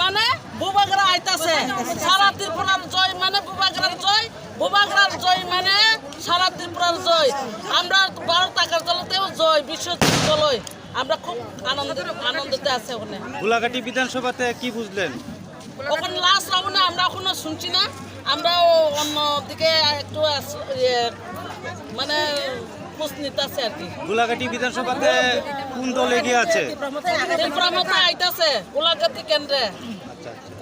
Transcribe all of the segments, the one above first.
মানে বুবাগরা আইতাছে সারা ত্রিপুরার জয় মানে বুবাগরার জয়, বুবাগরার জয় মানে সারা ত্রিপুরার জয়। আমরা 12 টাকার জলতেও জয়, বিশ্ব জলই আমরা খুব আনন্দতে আছে। ওখানে গোলাঘাটি বিধানসভাতে কি বুঝলেন? ওখানে লাস্ট রাউন্ডে আমরা এখনো শুনছি না, আমরা অন্যদিকে একটু মানে নিতেছে আর কি। গোলাঘাটি বিধানসভাতে কোন দল এগিয়ে আছে? ত্রিপুরামতে আইতাছে গোলাঘাটি কেন্দ্রে,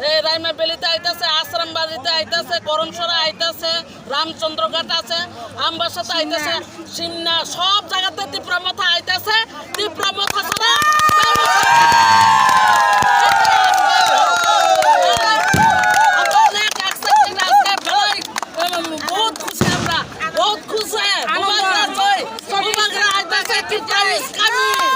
এই রাইমাবেলিতে আইতাছে, আশ্রামবাড়িতে আইতাছে, করণসরা আইতাছে, রামচন্দ্রঘাট আছে, আমবাসাতে আইতাছে, সিমনা সব জায়গাতে ত্রিপুরামথা আইতাছে। ত্রিপুরামথা ছাড়া বহুত খুশি, আমরা বহুত খুশি। বুবাগরা জয়, বুবাগরা আইতাছে, ত্রিপুরা ইজ কামিং।